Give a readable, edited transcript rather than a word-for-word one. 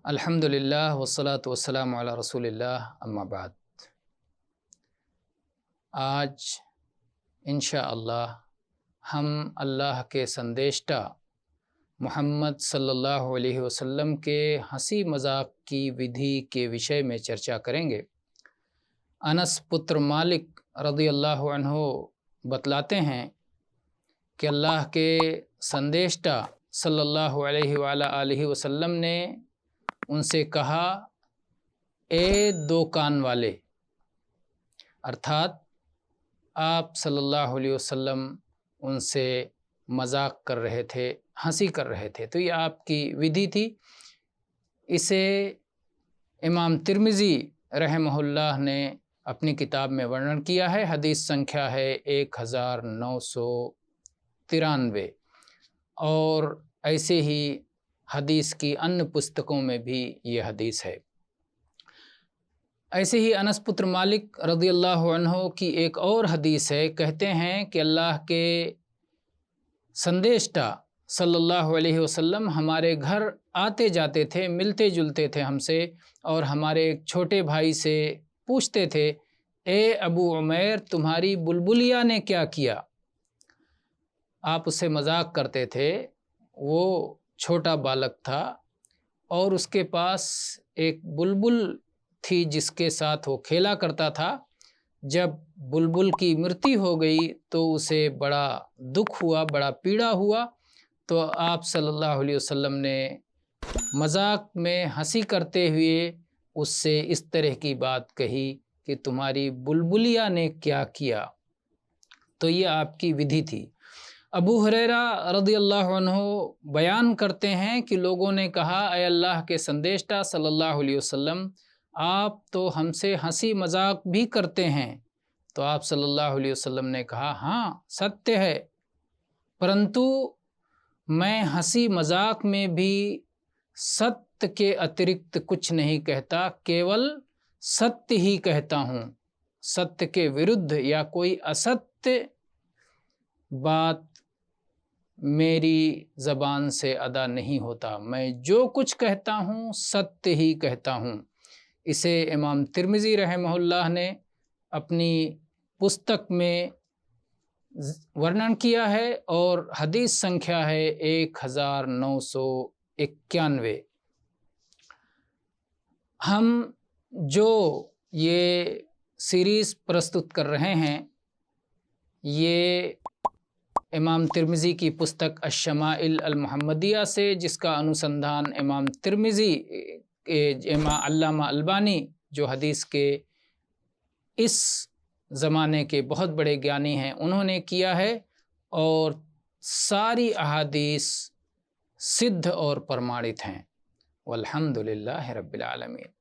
الحمدللہ والصلاة والسلام علی رسول اللہ اما بعد۔ آج انشاءاللہ ہم اللہ کے سندیشٹہ محمد صلی اللہ علیہ وسلم کے ہنسی مذاق کی ودھی کے وشے میں چرچا کریں گے۔ انس پتر مالک رضی اللہ عنہ بتلاتے ہیں کہ اللہ کے سندیشٹہ صلی اللہ علیہ وآلہ وسلم نے ان سے کہا، اے دو کان والے، ارتھات آپ صلی اللہ علیہ وسلم ان سے مذاق کر رہے تھے، ہنسی کر رہے تھے، تو یہ آپ کی ودھی تھی۔ اسے امام ترمذی رحمہ اللہ نے اپنی کتاب میں ورنن کیا ہے، حدیث سنکھیا ہے 1993، اور ایسے ہی حدیث کی ان پستکوں میں بھی یہ حدیث ہے۔ ایسے ہی انس پتر مالک رضی اللہ عنہ کی ایک اور حدیث ہے، کہتے ہیں کہ اللہ کے سندیشٹہ صلی اللہ علیہ وسلم ہمارے گھر آتے جاتے تھے، ملتے جلتے تھے ہم سے، اور ہمارے ایک چھوٹے بھائی سے پوچھتے تھے، اے ابو عمیر، تمہاری بلبلیہ نے کیا کیا؟ آپ اسے مذاق کرتے تھے۔ وہ چھوٹا بالک تھا اور اس کے پاس ایک بلبل تھی جس کے ساتھ وہ کھیلا کرتا تھا۔ جب بلبل کی مرتی ہو گئی تو اسے بڑا دکھ ہوا، بڑا پیڑا ہوا، تو آپ صلی اللہ علیہ وسلم نے مذاق میں ہنسی کرتے ہوئے اس سے اس طرح کی بات کہی کہ تمہاری بلبلیہ نے کیا کیا۔ تو یہ آپ کی ودھی تھی۔ ابو ہریرہ رضی اللہ عنہ بیان کرتے ہیں کہ لوگوں نے کہا، اے اللہ کے سندیشٹہ صلی اللہ علیہ وسلم، آپ تو ہم سے ہنسی مذاق بھی کرتے ہیں۔ تو آپ صلی اللہ علیہ وسلم نے کہا، ہاں ستیہ ہے، پرنتو میں ہنسی مذاق میں بھی ستیہ کے اترکت کچھ نہیں کہتا، کیول ستیہ ہی کہتا ہوں۔ ستیہ کے وردھ یا کوئی استیہ بات میری زبان سے ادا نہیں ہوتا، میں جو کچھ کہتا ہوں ستیہ ہی کہتا ہوں۔ اسے امام ترمذی رحمہ اللہ نے اپنی پستک میں ورنن کیا ہے، اور حدیث سنکھیا ہے 1991۔ ہم جو یہ سیریز پرستت کر رہے ہیں، یہ امام ترمذی کی پستک الشمائل المحمدیہ سے، جس کا انوسندھان امام ترمذی علامہ البانی جو حدیث کے اس زمانے کے بہت بڑے گیانی ہیں انہوں نے کیا ہے، اور ساری احادیث سدھ اور پرمانت ہیں۔ والحمدللہ رب العالمین۔